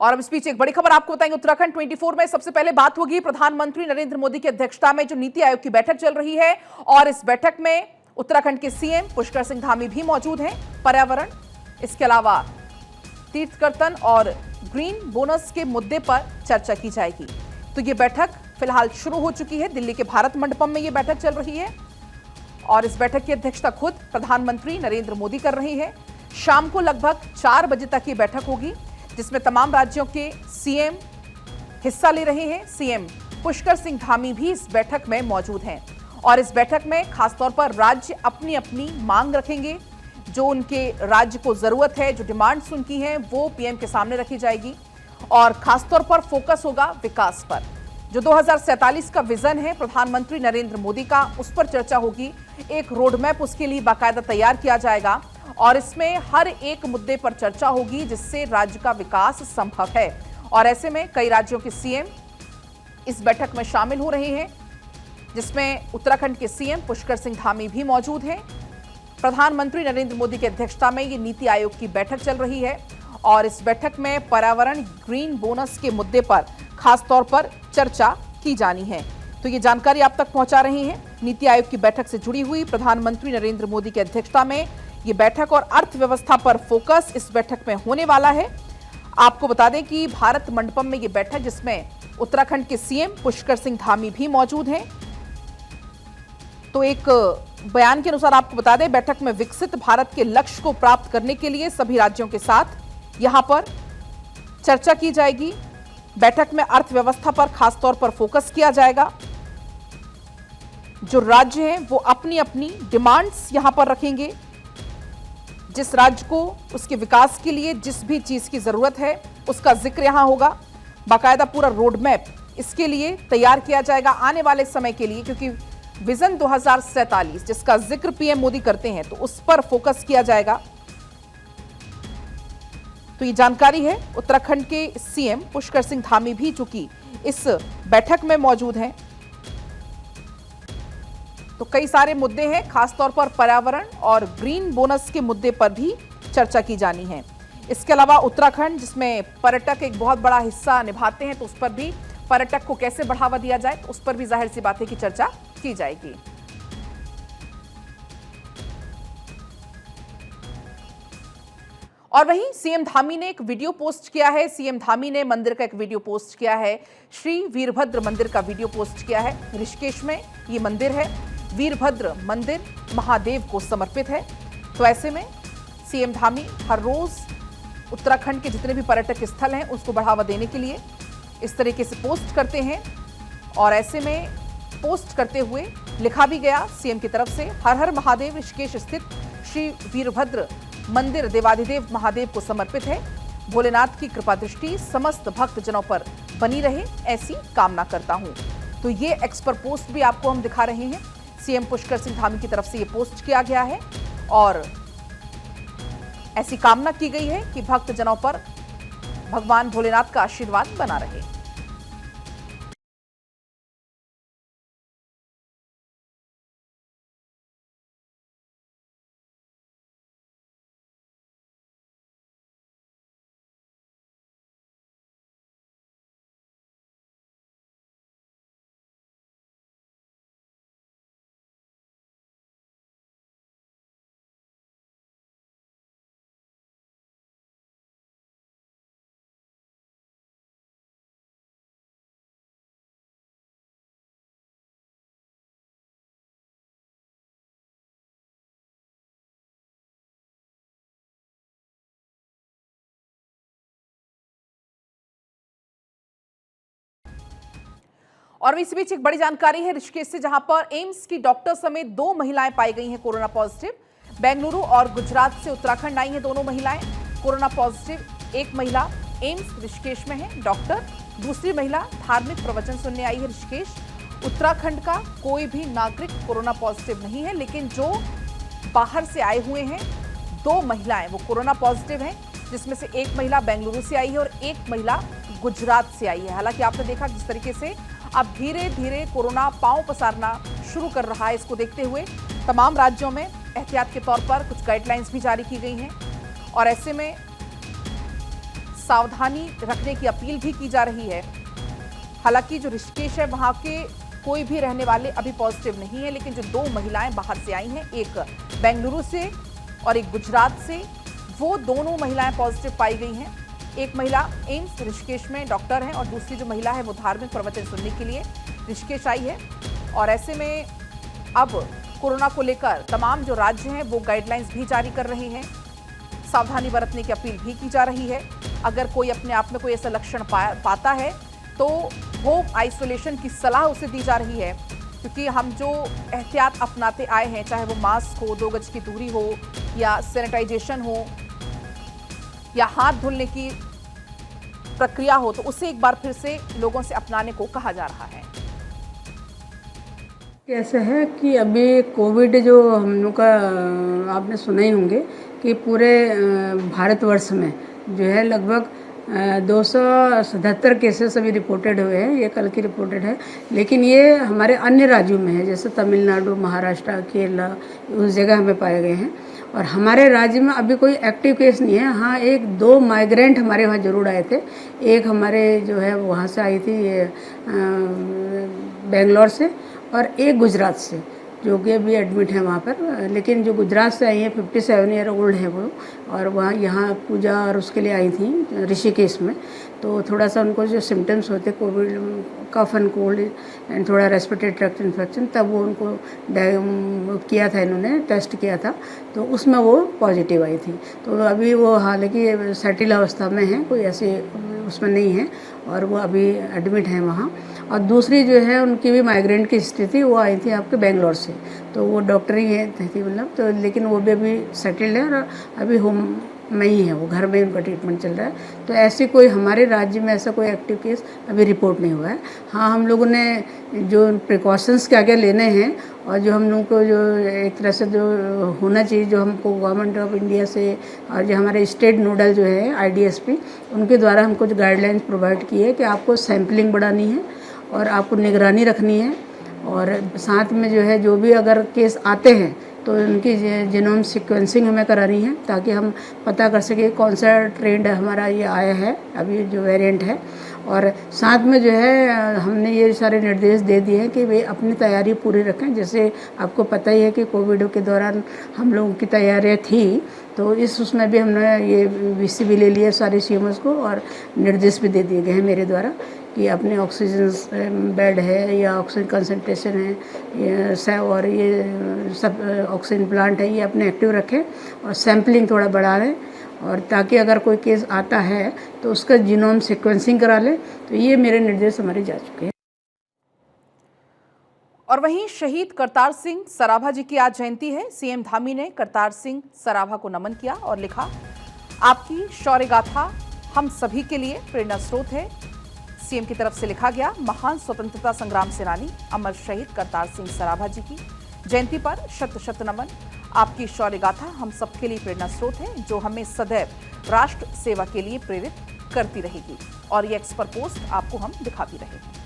और अब इस बीच एक बड़ी खबर आपको बताएंगे। उत्तराखंड 24 में सबसे पहले बात होगी प्रधानमंत्री नरेंद्र मोदी की अध्यक्षता में जो नीति आयोग की बैठक चल रही है, और इस बैठक में उत्तराखंड के सीएम पुष्कर सिंह धामी भी मौजूद हैं। पर्यावरण, इसके अलावा तीर्थकर्तन और ग्रीन बोनस के मुद्दे पर चर्चा की जाएगी। तो ये बैठक फिलहाल शुरू हो चुकी है। दिल्ली के भारत मंडपम में ये बैठक चल रही है और इस बैठक की अध्यक्षता खुद प्रधानमंत्री नरेंद्र मोदी कर रहे हैं। शाम को लगभग 4 बजे तक ये बैठक होगी, जिसमें तमाम राज्यों के सीएम हिस्सा ले रहे हैं। सीएम पुष्कर सिंह धामी भी इस बैठक में मौजूद हैं और इस बैठक में खासतौर पर राज्य अपनी अपनी मांग रखेंगे। जो उनके राज्य को जरूरत है, जो डिमांड्स उनकी हैं, वो पीएम के सामने रखी जाएगी और खासतौर पर फोकस होगा विकास पर। जो 2047 का विजन है प्रधानमंत्री नरेंद्र मोदी का, उस पर चर्चा होगी। एक रोड मैप उसके लिए बाकायदा तैयार किया जाएगा और इसमें हर एक मुद्दे पर चर्चा होगी जिससे राज्य का विकास संभव है। और ऐसे में कई राज्यों के सीएम इस बैठक में शामिल हो रहे हैं, जिसमें उत्तराखंड के सीएम पुष्कर सिंह धामी भी मौजूद हैं। प्रधानमंत्री नरेंद्र मोदी की अध्यक्षता में ये नीति आयोग की बैठक चल रही है और इस बैठक में पर्यावरण, ग्रीन बोनस के मुद्दे पर खासतौर पर चर्चा की जानी है। तो ये जानकारी आप तक पहुंचा रहे हैं नीति आयोग की बैठक से जुड़ी हुई। प्रधानमंत्री नरेंद्र मोदी की अध्यक्षता में ये बैठक और अर्थव्यवस्था पर फोकस इस बैठक में होने वाला है। आपको बता दें कि भारत मंडपम में ये बैठक, जिसमें उत्तराखंड के सीएम पुष्कर सिंह धामी भी मौजूद हैं। तो एक बयान के अनुसार आपको बता दें, बैठक में विकसित भारत के लक्ष्य को प्राप्त करने के लिए सभी राज्यों के साथ यहां पर चर्चा की जाएगी। बैठक में अर्थव्यवस्था पर खासतौर पर फोकस किया जाएगा। जो राज्य हैं वो अपनी अपनी डिमांड्स यहां पर रखेंगे। जिस राज्य को उसके विकास के लिए जिस भी चीज की जरूरत है उसका जिक्र यहां होगा। बाकायदा पूरा रोड मैप इसके लिए तैयार किया जाएगा आने वाले समय के लिए, क्योंकि विजन 2047 जिसका जिक्र पीएम मोदी करते हैं, तो उस पर फोकस किया जाएगा। तो ये जानकारी है। उत्तराखंड के सीएम पुष्कर सिंह धामी भी चूंकि इस बैठक में मौजूद हैं, तो कई सारे मुद्दे हैं, खासतौर पर पर्यावरण और ग्रीन बोनस के मुद्दे पर भी चर्चा की जानी है। इसके अलावा उत्तराखंड, जिसमें पर्यटक एक बहुत बड़ा हिस्सा निभाते हैं, तो उस पर भी पर्यटक को कैसे बढ़ावा दिया जाए, तो उस पर भी जाहिर सी बात है कि चर्चा की जाएगी। और वहीं सीएम धामी ने एक वीडियो पोस्ट किया है। सीएम धामी ने मंदिर का एक वीडियो पोस्ट किया है। श्री वीरभद्र मंदिर का वीडियो पोस्ट किया है। ऋषिकेश में ये मंदिर है। वीरभद्र मंदिर महादेव को समर्पित है। तो ऐसे में सीएम धामी हर रोज उत्तराखंड के जितने भी पर्यटक स्थल हैं उसको बढ़ावा देने के लिए इस तरीके से पोस्ट करते हैं। और ऐसे में पोस्ट करते हुए लिखा भी गया सीएम की तरफ से, हर हर महादेव, ऋषिकेश स्थित श्री वीरभद्र मंदिर देवाधिदेव महादेव को समर्पित है। भोलेनाथ की कृपा दृष्टि समस्त भक्तजनों पर बनी रहे, ऐसी कामना करता हूं। तो ये एक्सपर पोस्ट भी आपको हम दिखा रहे हैं। सीएम पुष्कर सिंह धामी की तरफ से ये पोस्ट किया गया है और ऐसी कामना की गई है कि भक्तजनों पर भगवान भोलेनाथ का आशीर्वाद बना रहे। और इस बीच एक बड़ी जानकारी है ऋषिकेश से, जहां पर एम्स की डॉक्टर समेत 2 महिलाएं पाई गई हैं कोरोना पॉजिटिव। बेंगलुरु और गुजरात से उत्तराखंड आई हैं दोनों महिलाएं कोरोना पॉजिटिव। एक महिला एम्स ऋषिकेश में है डॉक्टर, दूसरी महिला धार्मिक प्रवचन सुनने आई है ऋषिकेश। उत्तराखंड का कोई भी नागरिक कोरोना पॉजिटिव नहीं है, लेकिन जो बाहर से आए हुए हैं 2 महिलाएं वो कोरोना पॉजिटिव हैं, जिसमें से एक महिला बेंगलुरु से आई है और एक महिला गुजरात से आई है। हालांकि आपने देखा जिस तरीके से अब धीरे धीरे कोरोना पांव पसारना शुरू कर रहा है, इसको देखते हुए तमाम राज्यों में एहतियात के तौर पर कुछ गाइडलाइंस भी जारी की गई हैं। और ऐसे में सावधानी रखने की अपील भी की जा रही है। हालांकि जो ऋषिकेश है वहां के कोई भी रहने वाले अभी पॉजिटिव नहीं है, लेकिन जो 2 महिलाएं बाहर से आई हैं, एक बेंगलुरु से और एक गुजरात से, वो दोनों महिलाएं पॉजिटिव पाई गई हैं। एक महिला एम्स ऋषिकेश में डॉक्टर हैं और दूसरी जो महिला है वो धार्मिक प्रवचन सुनने के लिए ऋषिकेश आई है। और ऐसे में अब कोरोना को लेकर तमाम जो राज्य हैं वो गाइडलाइंस भी जारी कर रहे हैं, सावधानी बरतने की अपील भी की जा रही है। अगर कोई अपने आप में कोई ऐसा लक्षण पाता है तो होम आइसोलेशन की सलाह उसे दी जा रही है, क्योंकि हम जो एहतियात अपनाते आए हैं, चाहे वो मास्क हो, 2 गज की दूरी हो या सैनिटाइजेशन हो या हाथ धुलने की प्रक्रिया हो, तो उसे एक बार फिर से लोगों से अपनाने को कहा जा रहा है। ऐसा है कि अभी कोविड जो हम लोग का आपने सुना ही होंगे कि पूरे भारतवर्ष में जो है लगभग 277 केसेस अभी रिपोर्टेड हुए हैं। ये कल की रिपोर्टेड है, लेकिन ये हमारे अन्य राज्यों में है, जैसे तमिलनाडु, महाराष्ट्र, केरला, उस जगह हमें पाए गए हैं। और हमारे राज्य में अभी कोई एक्टिव केस नहीं है। हाँ, 1-2 माइग्रेंट हमारे वहाँ ज़रूर आए थे। एक हमारे जो है वहाँ से आई थी, ये बेंगलोर से, और एक गुजरात से, जो कि अभी एडमिट है वहाँ पर। लेकिन जो गुजरात से आई है 57 ईयर ओल्ड है वो, और वहाँ यहाँ पूजा और उसके लिए आई थी ऋषिकेश में। तो थोड़ा सा उनको जो सिम्टम्स होते COVID, cough and cold and थोड़ा रेस्पिरेटरी ट्रैक्ट इन्फेक्शन, तब वो उनको किया था, इन्होंने टेस्ट किया था, तो उसमें वो पॉजिटिव आई थी। तो अभी वो हालांकि सेटल अवस्था में है, कोई ऐसे उसमें नहीं है, और वो अभी एडमिट हैं वहाँ। और दूसरी जो है उनकी भी माइग्रेंट की हिस्ट्री थी, वो आई थी आपके बेंगलोर से, तो वो डॉक्टर ही है थी मतलब, तो लेकिन वो भी अभी सेटल्ड है और अभी होम में ही है, वो घर में उनका ट्रीटमेंट चल रहा है। तो ऐसे कोई हमारे राज्य में ऐसा कोई एक्टिव केस अभी रिपोर्ट नहीं हुआ है। हाँ, हम लोगों ने जो प्रिकॉशंस क्या क्या लेने हैं और जो हम लोग को जो एक तरह से जो होना चाहिए, जो हमको गवर्नमेंट ऑफ इंडिया से और जो हमारे स्टेट नोडल जो है IDSP, उनके द्वारा हमको जो गाइडलाइंस प्रोवाइड की है कि आपको सैम्पलिंग बढ़ानी है और आपको निगरानी रखनी है, और साथ में जो है जो भी अगर केस आते हैं तो उनकी जीनोम सीक्वेंसिंग हमें करानी है, ताकि हम पता कर सकें कौन सा ट्रेंड हमारा ये आया है, अभी जो वेरिएंट है। और साथ में जो है हमने ये सारे निर्देश दे दिए हैं कि वे अपनी तैयारी पूरी रखें। जैसे आपको पता ही है कि कोविड के दौरान हम लोगों की तैयारियाँ थी, तो उसमें भी हमने ये VC भी ले लिया सारे CMOs को, और निर्देश भी दे दिए गए हैं मेरे द्वारा कि अपने ऑक्सीजन बेड है या ऑक्सीजन कंसंट्रेशन है और ये सब ऑक्सीजन प्लांट है, ये अपने एक्टिव रखें और सैम्पलिंग थोड़ा बढ़ा लें, और ताकि अगर कोई केस आता है तो उसका जीनोम सीक्वेंसिंग करा लें। तो ये मेरे निर्देश हमारे जा चुके हैं। और वहीं शहीद करतार सिंह सराभा जी की आज जयंती है। CM धामी ने करतार सिंह सराभा को नमन किया और लिखा, आपकी शौर्य गाथा हम सभी के लिए प्रेरणा स्रोत है। CM की तरफ से लिखा गया, महान स्वतंत्रता संग्राम सेनानी अमर शहीद करतार सिंह सराभा जी की जयंती पर शत शत नमन। आपकी शौर्य गाथा हम सबके लिए प्रेरणा स्रोत है, जो हमें सदैव राष्ट्र सेवा के लिए प्रेरित करती रहेगी। और ये एक्स पर पोस्ट आपको हम दिखा भी रहे हैं।